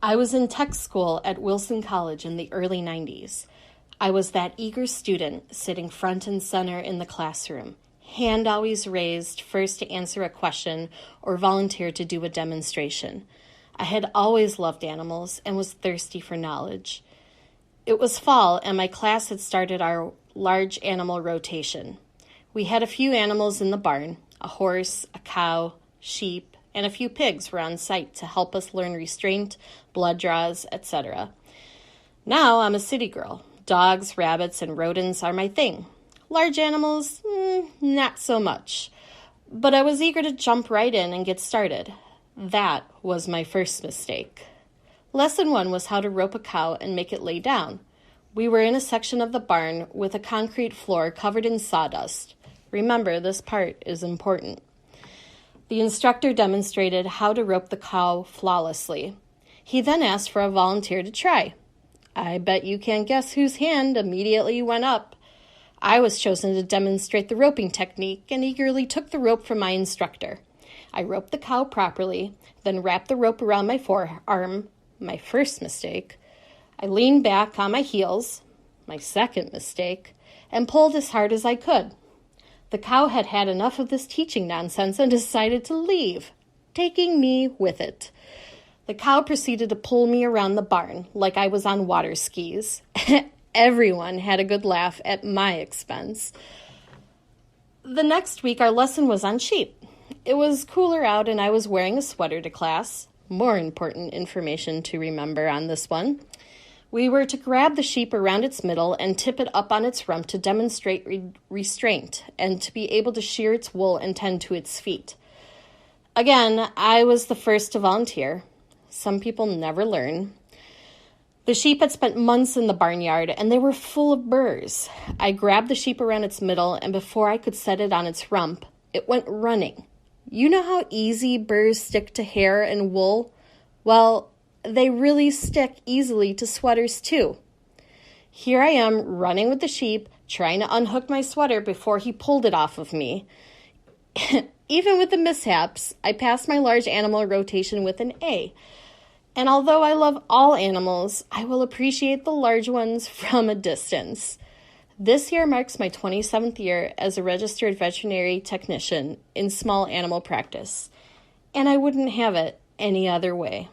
I was in tech school at Wilson College in the early 90s. I was that eager student sitting front and center in the classroom, hand always raised first to answer a question or volunteer to do a demonstration. I had always loved animals and was thirsty for knowledge. It was fall and my class had started our large animal rotation. We had a few animals in the barn. A horse, a cow, sheep, and a few pigs were on site to help us learn restraint, blood draws, etc. Now I'm a city girl. Dogs, rabbits, and rodents are my thing. Large animals, not so much. But I was eager to jump right in and get started. That was my first mistake. Lesson 1 was how to rope a cow and make it lay down. We were in a section of the barn with a concrete floor covered in sawdust. Remember, this part is important. The instructor demonstrated how to rope the cow flawlessly. He then asked for a volunteer to try. I bet you can't guess whose hand immediately went up. I was chosen to demonstrate the roping technique and eagerly took the rope from my instructor. I roped the cow properly, then wrapped the rope around my forearm, my first mistake. I leaned back on my heels, my second mistake, and pulled as hard as I could. The cow had had enough of this teaching nonsense and decided to leave, taking me with it. The cow proceeded to pull me around the barn like I was on water skis. Everyone had a good laugh at my expense. The next week, our lesson was on sheep. It was cooler out and I was wearing a sweater to class. More important information to remember on this one. We were to grab the sheep around its middle and tip it up on its rump to demonstrate restraint and to be able to shear its wool and tend to its feet. Again, I was the first to volunteer. Some people never learn. The sheep had spent months in the barnyard and they were full of burrs. I grabbed the sheep around its middle and before I could set it on its rump, it went running. You know how easy burrs stick to hair and wool? Well, they really stick easily to sweaters too. Here I am running with the sheep, trying to unhook my sweater before he pulled it off of me. Even with the mishaps, I passed my large animal rotation with an A. And although I love all animals, I will appreciate the large ones from a distance. This year marks my 27th year as a registered veterinary technician in small animal practice, and I wouldn't have it any other way.